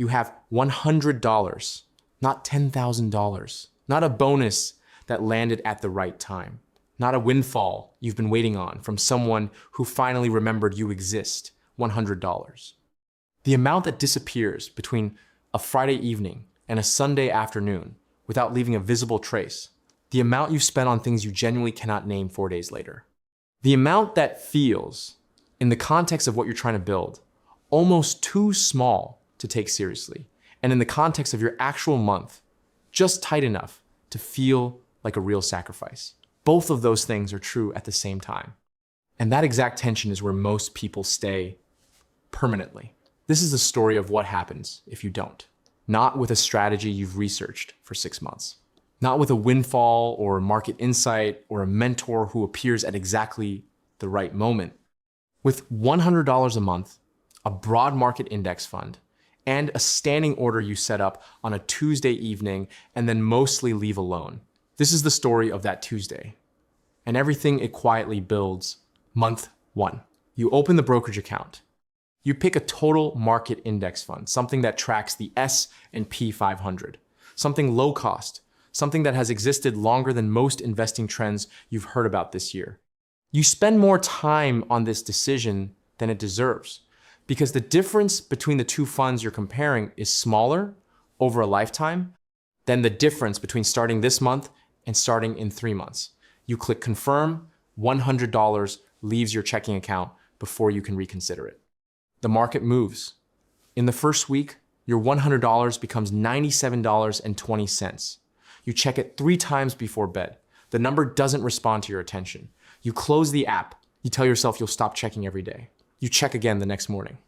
you have $100, not $10,000, not a bonus that landed at the right time, not a windfall you've been waiting on from someone who finally remembered you exist, $100. The amount that disappears between a Friday evening and a Sunday afternoon without leaving a visible trace, the amount you spent on things you genuinely cannot name 4 days later. The amount that feels, in the context of what you're trying to build, almost too small to take seriously, and in the context of your actual month, just tight enough to feel like a real sacrifice. Both of those things are true at the same time. And that exact tension is where most people stay permanently. This is the story of what happens if you don't. Not with a strategy you've researched for 6 months. Not with a windfall or market insight or a mentor who appears at exactly the right moment. With $100 a month, a broad market index fund, and a standing order you set up on a Tuesday evening and then mostly leave alone. This is the story of that Tuesday. And everything it quietly builds. Month 1. You open the brokerage account. You pick a total market index fund, something that tracks the S&P 500, something low cost, something that has existed longer than most investing trends you've heard about this year. You spend more time on this decision than it deserves because the difference between the two funds you're comparing is smaller over a lifetime than the difference between starting this month and starting in 3 months. You click confirm, $100 leaves your checking account before you can reconsider it. The market moves. In the first week, your $100 becomes $97.20. You check it 3 times before bed. The number doesn't respond to your attention. You close the app. You tell yourself you'll stop checking every day. You check again the next morning.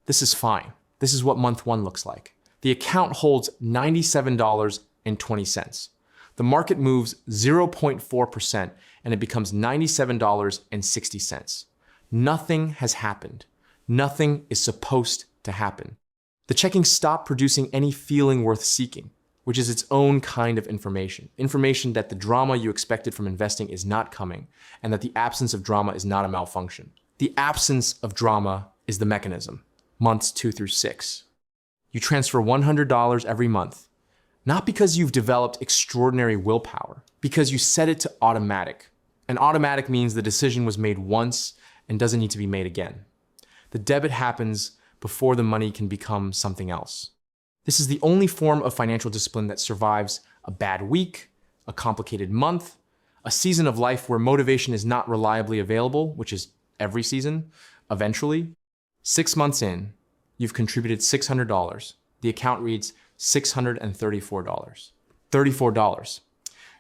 This is fine. This is what month 1 looks like. The account holds $97.20. The market moves 0.4% and it becomes $97.60. Nothing has happened. Nothing is supposed to happen. The checking stopped producing any feeling worth seeking, which is its own kind of information. Information that the drama you expected from investing is not coming, and that the absence of drama is not a malfunction. The absence of drama is the mechanism, months 2 through 6. You transfer $100 every month, not because you've developed extraordinary willpower, because you set it to automatic. And automatic means the decision was made once and doesn't need to be made again. The debit happens before the money can become something else. This is the only form of financial discipline that survives a bad week, a complicated month, a season of life where motivation is not reliably available, which is every season, eventually. 6 months in, you've contributed $600. The account reads $634. $34.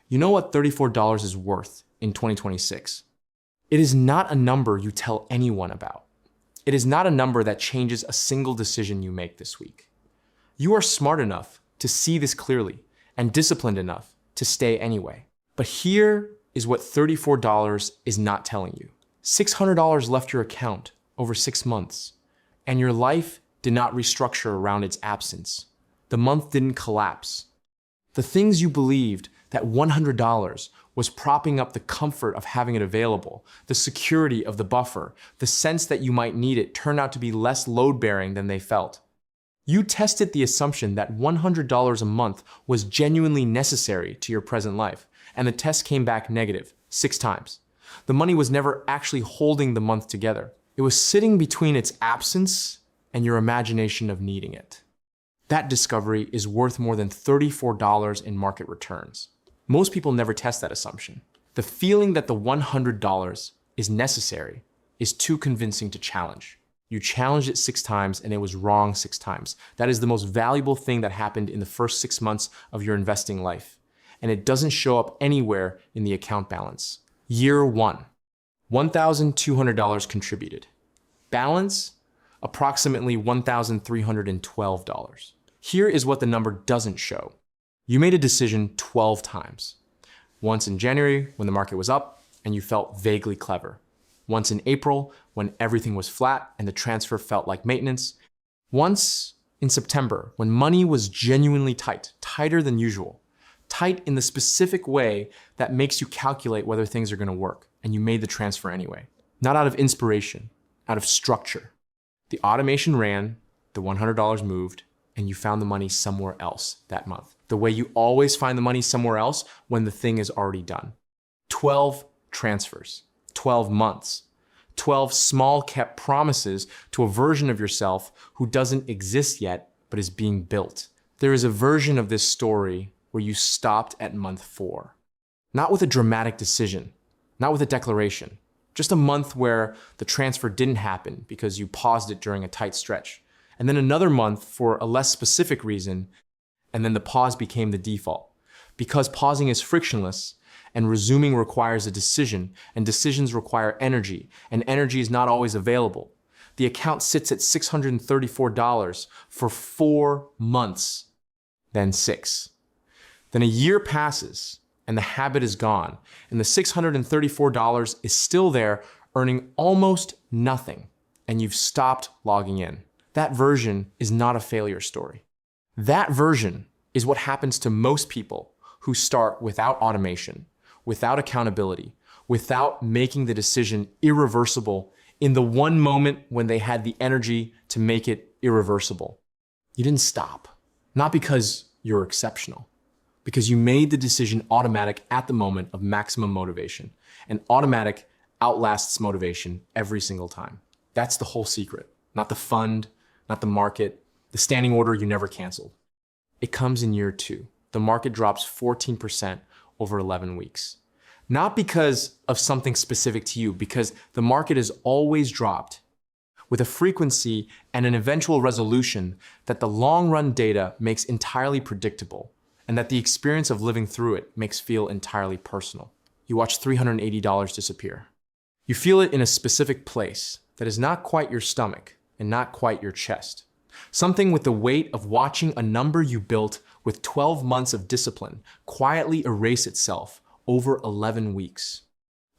You know what $34 is worth in 2026? It is not a number you tell anyone about. It is not a number that changes a single decision you make this week. You are smart enough to see this clearly and disciplined enough to stay anyway. But here is what $34 is not telling you. $600 left your account over 6 months, and your life did not restructure around its absence. The month didn't collapse. The things you believed that $100 was propping up the comfort of having it available, the security of the buffer, the sense that you might need it turned out to be less load-bearing than they felt. You tested the assumption that $100 a month was genuinely necessary to your present life, and the test came back negative 6 times. The money was never actually holding the month together. It was sitting between its absence and your imagination of needing it. That discovery is worth more than $34 in market returns. Most people never test that assumption. The feeling that the $100 is necessary is too convincing to challenge. You challenged it 6 times and it was wrong 6 times. That is the most valuable thing that happened in the first 6 months of your investing life. And it doesn't show up anywhere in the account balance. Year 1, $1,200 contributed. Balance, approximately $1,312. Here is what the number doesn't show. You made a decision 12 times. Once in January when the market was up and you felt vaguely clever. Once in April when everything was flat and the transfer felt like maintenance. Once in September when money was genuinely tight, tighter than usual. Tight in the specific way that makes you calculate whether things are going to work, and you made the transfer anyway. Not out of inspiration, out of structure. The automation ran, the $100 moved, and you found the money somewhere else that month. The way you always find the money somewhere else when the thing is already done. 12 transfers, 12 months, 12 small kept promises to a version of yourself who doesn't exist yet, but is being built. There is a version of this story where you stopped at month 4. Not with a dramatic decision, not with a declaration, just a month where the transfer didn't happen because you paused it during a tight stretch. And then another month for a less specific reason, and then the pause became the default. Because pausing is frictionless, and resuming requires a decision, and decisions require energy, and energy is not always available. The account sits at $634 for 4 months, then 6. Then a year passes, and the habit is gone, and the $634 is still there, earning almost nothing, and you've stopped logging in. That version is not a failure story. That version is what happens to most people who start without automation, without accountability, without making the decision irreversible in the one moment when they had the energy to make it irreversible. You didn't stop, not because you're exceptional, because you made the decision automatic at the moment of maximum motivation, and automatic outlasts motivation every single time. That's the whole secret, not the fund, not the market, the standing order you never canceled. It comes in year 2. The market drops 14% over 11 weeks. Not because of something specific to you, because the market is always dropped with a frequency and an eventual resolution that the long-run data makes entirely predictable, and that the experience of living through it makes feel entirely personal. You watch $380 disappear. You feel it in a specific place that is not quite your stomach and not quite your chest. Something with the weight of watching a number you built with 12 months of discipline quietly erase itself over 11 weeks.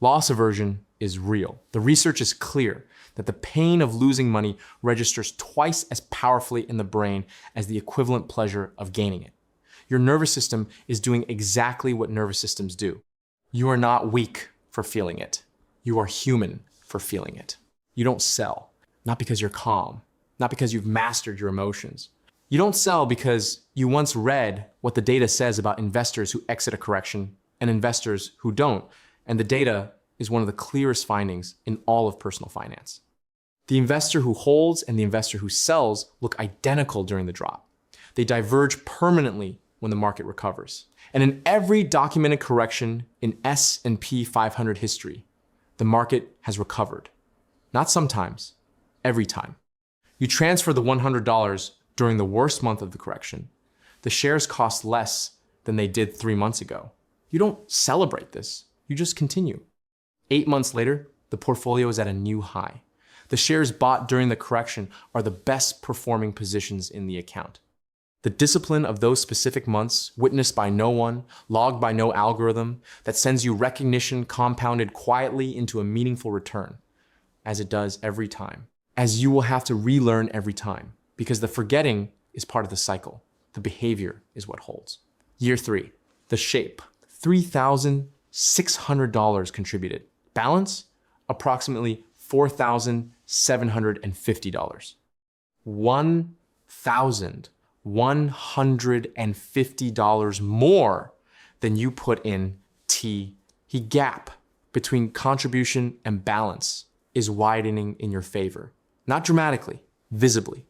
Loss aversion is real. The research is clear that the pain of losing money registers twice as powerfully in the brain as the equivalent pleasure of gaining it. Your nervous system is doing exactly what nervous systems do. You are not weak for feeling it. You are human for feeling it. You don't sell, not because you're calm, not because you've mastered your emotions. You don't sell because you once read what the data says about investors who exit a correction and investors who don't, and the data is one of the clearest findings in all of personal finance. The investor who holds and the investor who sells look identical during the drop. They diverge permanently when the market recovers. And in every documented correction in S&P 500 history, the market has recovered. Not sometimes, every time. You transfer the $100 during the worst month of the correction. The shares cost less than they did 3 months ago. You don't celebrate this, you just continue. 8 months later, the portfolio is at a new high. The shares bought during the correction are the best performing positions in the account. The discipline of those specific months, witnessed by no one, logged by no algorithm, that sends you recognition compounded quietly into a meaningful return, as it does every time. As you will have to relearn every time, because the forgetting is part of the cycle. The behavior is what holds. Year 3, the shape. $3,600 contributed. Balance, approximately $4,750. $1,150 more than you put in T. The gap between contribution and balance is widening in your favor. Not dramatically, visibly.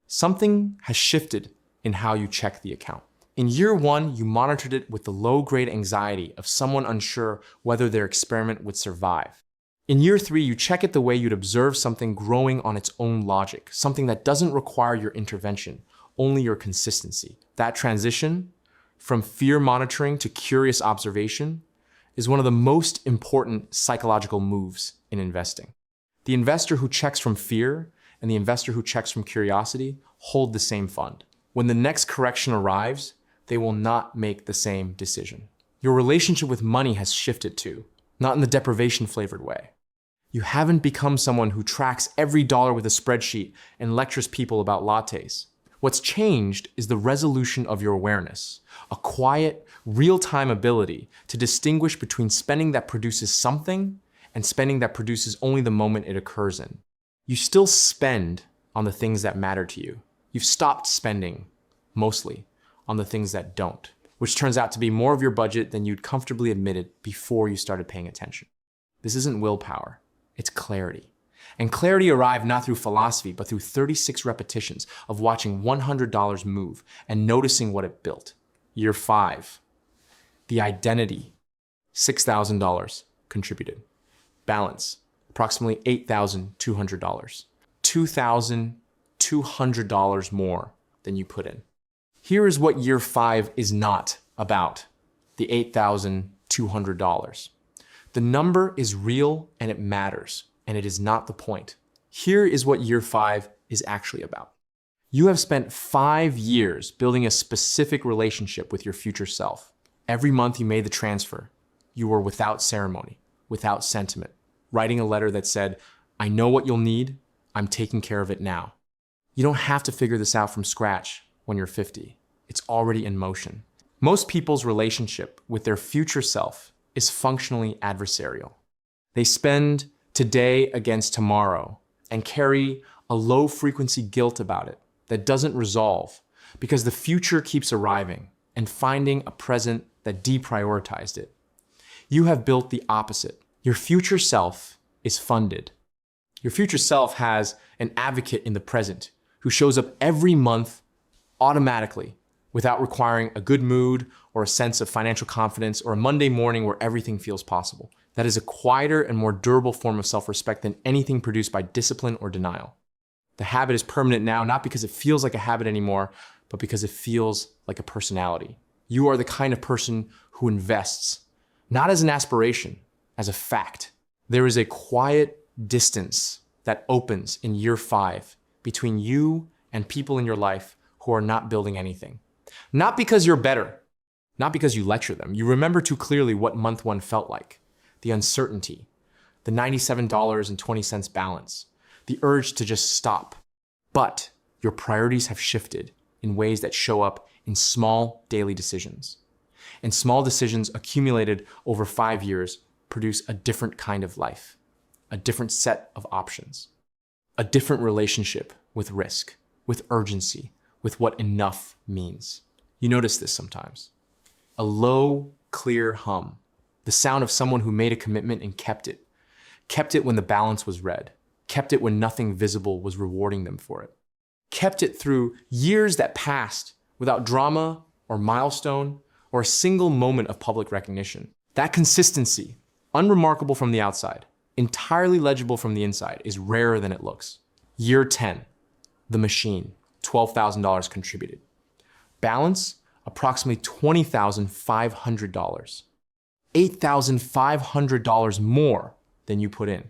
Something has shifted in how you check the account. In year 1, you monitored it with the low-grade anxiety of someone unsure whether their experiment would survive. In year 3, you check it the way you'd observe something growing on its own logic, something that doesn't require your intervention, only your consistency. That transition from fear monitoring to curious observation is one of the most important psychological moves in investing. The investor who checks from fear and the investor who checks from curiosity hold the same fund. When the next correction arrives, they will not make the same decision. Your relationship with money has shifted too, not in the deprivation-flavored way. You haven't become someone who tracks every dollar with a spreadsheet and lectures people about lattes. What's changed is the resolution of your awareness, a quiet, real-time ability to distinguish between spending that produces something and spending that produces only the moment it occurs in. You still spend on the things that matter to you. You've stopped spending mostly on the things that don't, which turns out to be more of your budget than you'd comfortably admitted before you started paying attention. This isn't willpower, it's clarity. And clarity arrived not through philosophy, but through 36 repetitions of watching $100 move and noticing what it built. Year 5, the identity, $6,000 contributed. Balance, approximately $8,200. $2,200 more than you put in. Here is what year 5 is not about, the $8,200. The number is real and it matters, and it is not the point. Here is what year 5 is actually about. You have spent 5 years building a specific relationship with your future self. Every month you made the transfer, you were without ceremony, without sentiment, writing a letter that said, I know what you'll need, I'm taking care of it now. You don't have to figure this out from scratch when you're 50. It's already in motion. Most people's relationship with their future self is functionally adversarial. They spend today against tomorrow and carry a low-frequency guilt about it that doesn't resolve because the future keeps arriving and finding a present that deprioritized it. You have built the opposite. Your future self is funded. Your future self has an advocate in the present who shows up every month automatically without requiring a good mood or a sense of financial confidence or a Monday morning where everything feels possible. That is a quieter and more durable form of self-respect than anything produced by discipline or denial. The habit is permanent now, not because it feels like a habit anymore, but because it feels like a personality. You are the kind of person who invests, not as an aspiration, as a fact. There is a quiet distance that opens in year 5 between you and people in your life who are not building anything. Not because you're better, not because you lecture them. You remember too clearly what month 1 felt like. The uncertainty, the $97.20 balance, the urge to just stop. But your priorities have shifted in ways that show up in small daily decisions. And small decisions accumulated over 5 years produce a different kind of life, a different set of options, a different relationship with risk, with urgency, with what enough means. You notice this sometimes. A low, clear hum, the sound of someone who made a commitment and kept it when the balance was red, kept it when nothing visible was rewarding them for it, kept it through years that passed without drama or milestone or a single moment of public recognition. That consistency, unremarkable from the outside, entirely legible from the inside, is rarer than it looks. Year 10, the machine, $12,000 contributed. Balance, approximately $20,500. $8,500 more than you put in.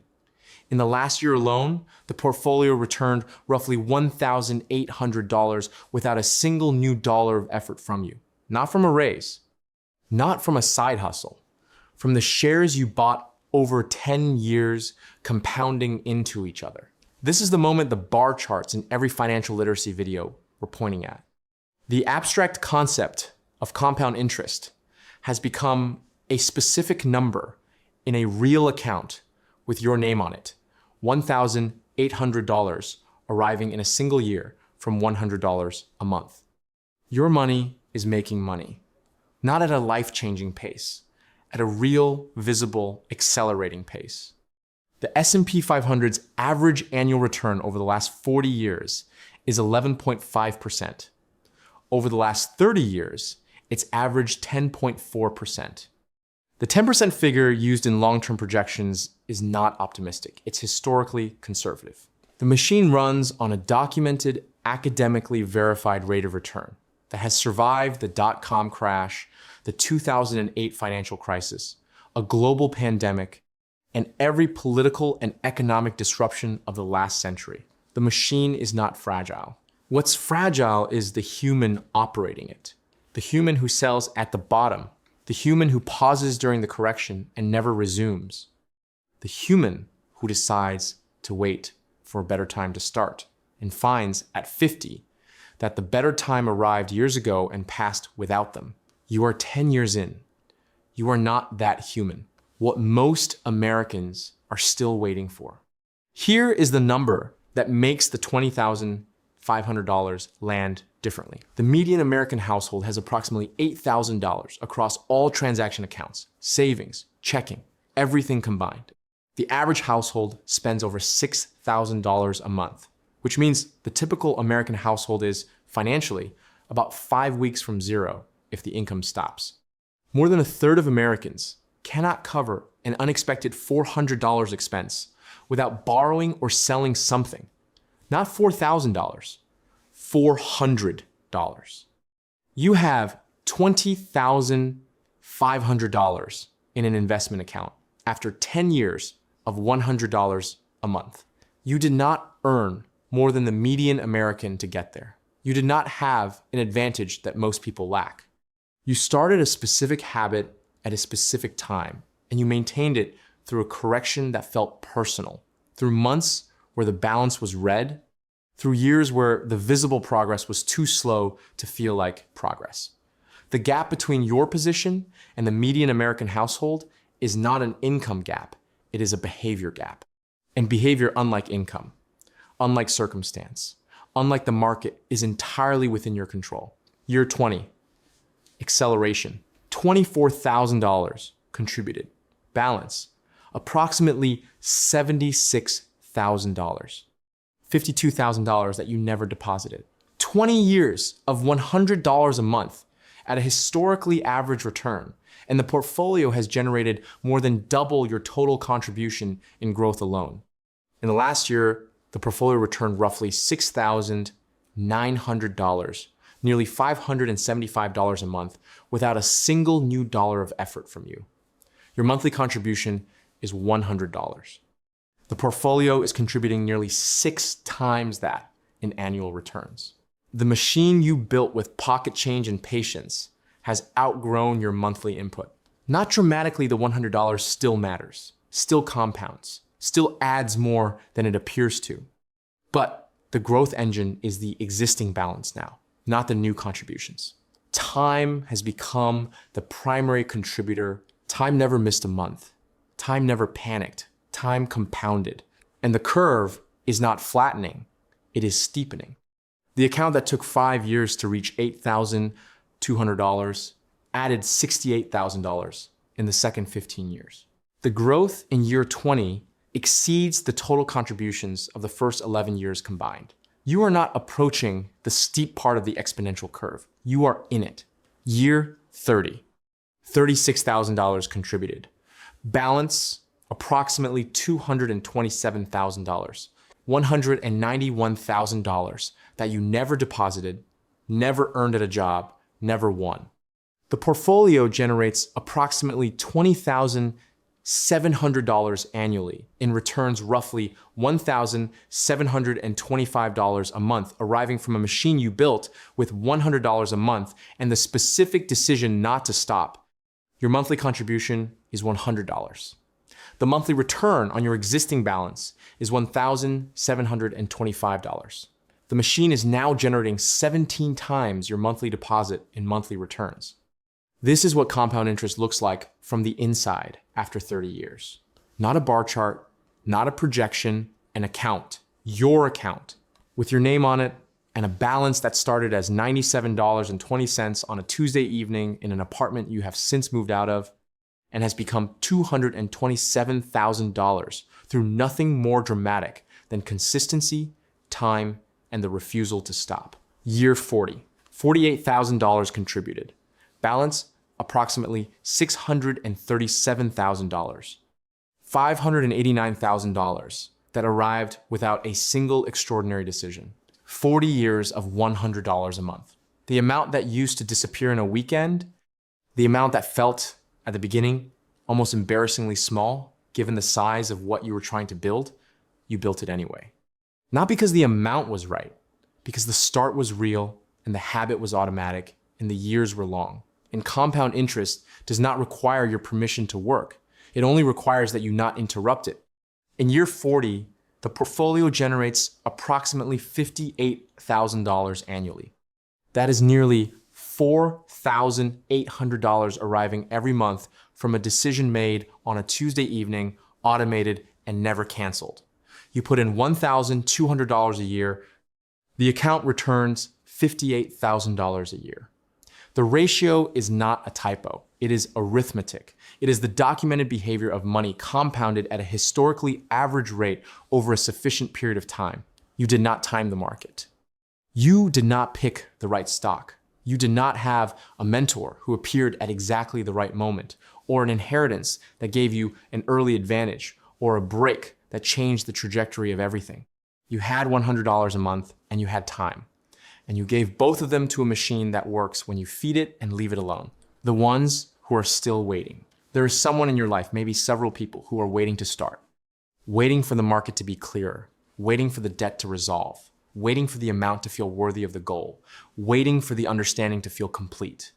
In the last year alone, the portfolio returned roughly $1,800 without a single new dollar of effort from you. Not from a raise, not from a side hustle, from the shares you bought over 10 years compounding into each other. This is the moment the bar charts in every financial literacy video were pointing at. The abstract concept of compound interest has become a specific number in a real account with your name on it, $1,800 arriving in a single year from $100 a month. Your money is making money, not at a life-changing pace, at a real, visible, accelerating pace. The S&P 500's average annual return over the last 40 years is 11.5%. Over the last 30 years, it's averaged 10.4%. The 10% figure used in long-term projections is not optimistic. It's historically conservative. The machine runs on a documented, academically verified rate of return that has survived the dot-com crash, the 2008 financial crisis, a global pandemic, and every political and economic disruption of the last century. The machine is not fragile. What's fragile is the human operating it. The human who sells at the bottom. The human who pauses during the correction and never resumes. The human who decides to wait for a better time to start and finds at 50 that the better time arrived years ago and passed without them. You are 10 years in. You are not that human. What most Americans are still waiting for. Here is the number that makes the $20,500 land differently. The median American household has approximately $8,000 across all transaction accounts, savings, checking, everything combined. The average household spends over $6,000 a month, which means the typical American household is, financially, about 5 weeks from zero if the income stops. More than a third of Americans cannot cover an unexpected $400 expense without borrowing or selling something. Not $4,000, $400. You have $20,500 in an investment account after 10 years of $100 a month. You did not earn more than the median American to get there. You did not have an advantage that most people lack. You started a specific habit at a specific time, and you maintained it through a correction that felt personal, through months where the balance was red, through years where the visible progress was too slow to feel like progress. The gap between your position and the median American household is not an income gap, it is a behavior gap. And behavior, unlike income, unlike circumstance, unlike the market, is entirely within your control. Year 20, acceleration, $24,000 contributed. Balance, approximately $76,000. $52,000 that you never deposited. 20 years of $100 a month at a historically average return, and the portfolio has generated more than double your total contribution in growth alone. In the last year, the portfolio returned roughly $6,900, nearly $575 a month, without a single new dollar of effort from you. Your monthly contribution is $100. The portfolio is contributing nearly 6 times that in annual returns. The machine you built with pocket change and patience has outgrown your monthly input. Not dramatically, the $100 still matters, still compounds, still adds more than it appears to. But the growth engine is the existing balance now, not the new contributions. Time has become the primary contributor. Time never missed a month. Time never panicked. Time compounded. And the curve is not flattening, it is steepening. The account that took 5 years to reach $8,200 added $68,000 in the second 15 years. The growth in year 20 exceeds the total contributions of the first 11 years combined. You are not approaching the steep part of the exponential curve. You are in it. Year 30, $36,000 contributed. Balance, approximately $227,000. $191,000 that you never deposited, never earned at a job, never won. The portfolio generates approximately $20,700 annually in returns, roughly $1,725 a month, arriving from a machine you built with $100 a month and the specific decision not to stop. Your monthly contribution is $100. The monthly return on your existing balance is $1,725. The machine is now generating 17 times your monthly deposit in monthly returns. This is what compound interest looks like from the inside after 30 years. Not a bar chart, not a projection, an account, your account, with your name on it and a balance that started as $97.20 on a Tuesday evening in an apartment you have since moved out of, and has become $227,000 through nothing more dramatic than consistency, time, and the refusal to stop. Year 40, $48,000 contributed. Balance, approximately $637,000. $589,000 that arrived without a single extraordinary decision. 40 years of $100 a month. The amount that used to disappear in a weekend, the amount that felt at the beginning almost embarrassingly small, given the size of what you were trying to build, you built it anyway. Not because the amount was right, because the start was real and the habit was automatic and the years were long. And compound interest does not require your permission to work. It only requires that you not interrupt it. In year 40, the portfolio generates approximately $58,000 annually. That is nearly $4,800 arriving every month from a decision made on a Tuesday evening, automated, and never canceled. You put in $1,200 a year, the account returns $58,000 a year. The ratio is not a typo. It is arithmetic. It is the documented behavior of money compounded at a historically average rate over a sufficient period of time. You did not time the market. You did not pick the right stock. You did not have a mentor who appeared at exactly the right moment, or an inheritance that gave you an early advantage, or a break that changed the trajectory of everything. You had $100 a month and you had time. And you gave both of them to a machine that works when you feed it and leave it alone. The ones who are still waiting. There is someone in your life, maybe several people, who are waiting to start. Waiting for the market to be clearer. Waiting for the debt to resolve. Waiting for the amount to feel worthy of the goal. Waiting for the understanding to feel complete.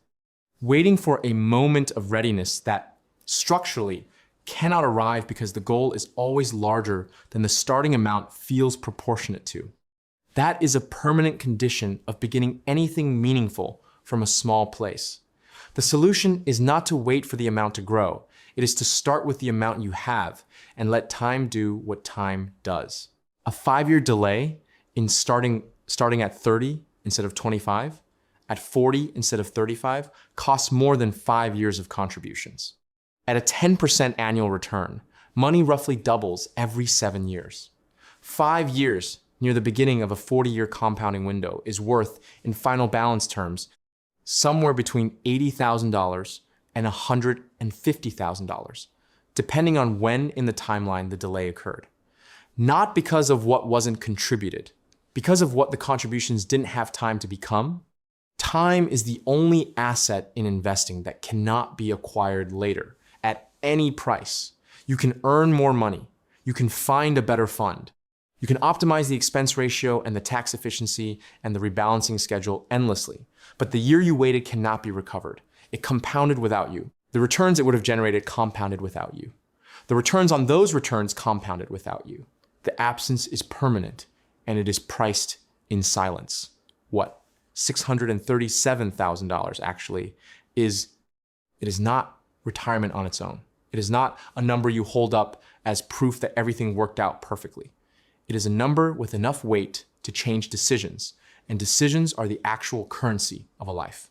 Waiting for a moment of readiness that structurally cannot arrive because the goal is always larger than the starting amount feels proportionate to. That is a permanent condition of beginning anything meaningful from a small place. The solution is not to wait for the amount to grow. It is to start with the amount you have and let time do what time does. A 5-year delay in starting at 30 instead of 25, at 40 instead of 35, costs more than 5 years of contributions. At a 10% annual return, money roughly doubles every 7 years. 5 years near the beginning of a 40-year compounding window is worth, in final balance terms, somewhere between $80,000 and $150,000, depending on when in the timeline the delay occurred. Not because of what wasn't contributed, because of what the contributions didn't have time to become. Time is the only asset in investing that cannot be acquired later at any price. You can earn more money. You can find a better fund. You can optimize the expense ratio and the tax efficiency and the rebalancing schedule endlessly. But the year you waited cannot be recovered. It compounded without you. The returns it would have generated compounded without you. The returns on those returns compounded without you. The absence is permanent, and it is priced in silence. What? $637,000 actually is not retirement on its own. It is not a number you hold up as proof that everything worked out perfectly. It is a number with enough weight to change decisions, and decisions are the actual currency of a life.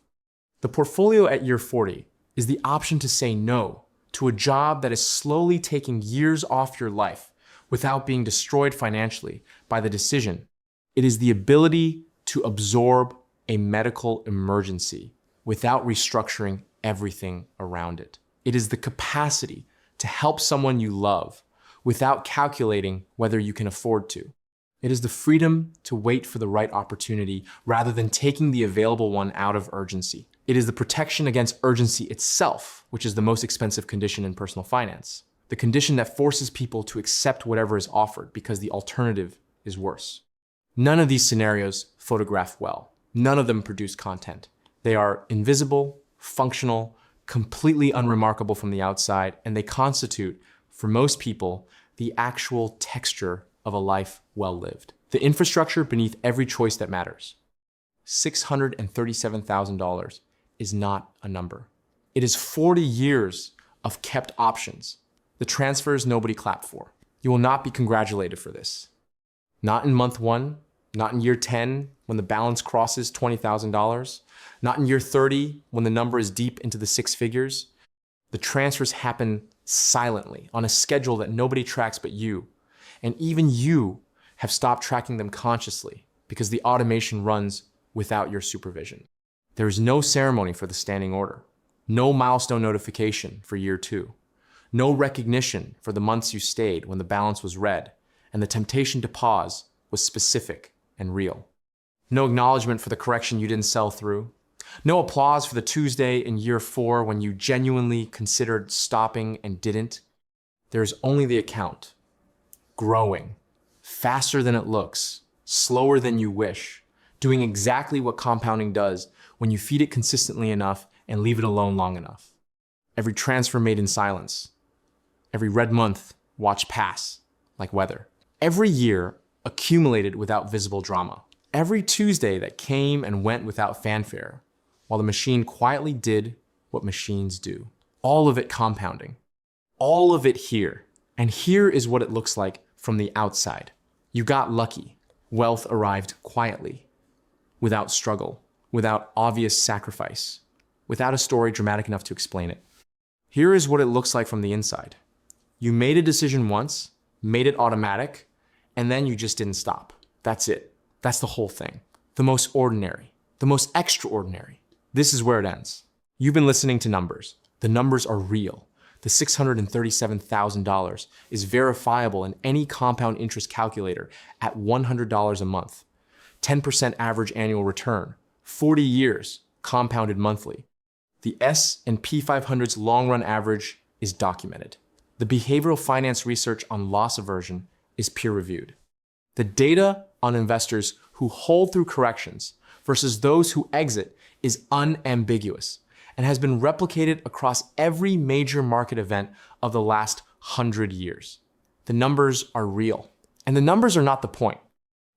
The portfolio at year 40 is the option to say no to a job that is slowly taking years off your life without being destroyed financially by the decision. It is the ability to absorb a medical emergency without restructuring everything around it. It is the capacity to help someone you love without calculating whether you can afford to. It is the freedom to wait for the right opportunity rather than taking the available one out of urgency. It is the protection against urgency itself, which is the most expensive condition in personal finance. The condition that forces people to accept whatever is offered because the alternative is worse. None of these scenarios photograph well. None of them produce content. They are invisible, functional, completely unremarkable from the outside, and they constitute, for most people, the actual texture of a life well lived. The infrastructure beneath every choice that matters. $637,000 is not a number. It is 40 years of kept options. The transfers nobody clapped for. You will not be congratulated for this. Not in month 1, not in year 10 when the balance crosses $20,000, not in year 30 when the number is deep into the 6 figures. The transfers happen silently on a schedule that nobody tracks but you. And even you have stopped tracking them consciously because the automation runs without your supervision. There is no ceremony for the standing order, no milestone notification for year 2, no recognition for the months you stayed when the balance was red and the temptation to pause was specific and real. No acknowledgement for the correction you didn't sell through. No applause for the Tuesday in year 4 when you genuinely considered stopping and didn't. There's only the account, growing, faster than it looks, slower than you wish, doing exactly what compounding does when you feed it consistently enough and leave it alone long enough. Every transfer made in silence. Every red month watched pass like weather. Every year accumulated without visible drama. Every Tuesday that came and went without fanfare, while the machine quietly did what machines do. All of it compounding. All of it here. And here is what it looks like from the outside. You got lucky. Wealth arrived quietly. without struggle, without obvious sacrifice, without a story dramatic enough to explain it. Here is what it looks like from the inside. You made a decision once, made it automatic, and then you just didn't stop. That's it. That's the whole thing. The most ordinary, the most extraordinary. This is where it ends. You've been listening to numbers. The numbers are real. The $637,000 is verifiable in any compound interest calculator at $100 a month. 10% average annual return, 40 years compounded monthly. The S&P 500's long-run average is documented. The behavioral finance research on loss aversion is peer-reviewed. The data on investors who hold through corrections versus those who exit is unambiguous and has been replicated across every major market event of the last 100 years. The numbers are real, and the numbers are not the point.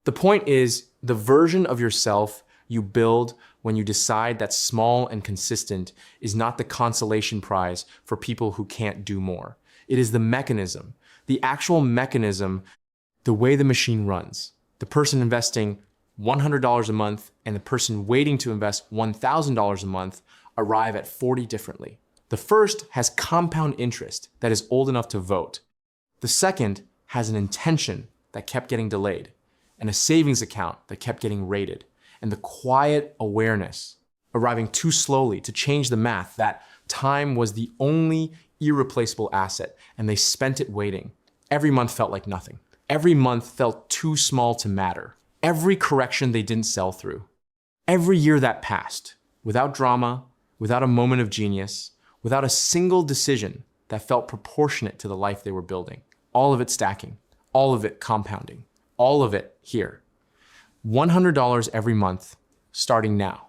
The point is the version of yourself you build when you decide that small and consistent is not the consolation prize for people who can't do more. It is the mechanism, the actual mechanism, the way the machine runs. The person investing $100 a month and the person waiting to invest $1,000 a month arrive at 40 differently. The first has compound interest that is old enough to vote. The second has an intention that kept getting delayed, and a savings account that kept getting rated, and the quiet awareness arriving too slowly to change the math that time was the only irreplaceable asset, and they spent it waiting. Every month felt like nothing. Every month felt too small to matter. Every correction they didn't sell through. Every year that passed, without drama, without a moment of genius, without a single decision that felt proportionate to the life they were building. All of it stacking, all of it compounding, all of it here. $100 every month, starting now.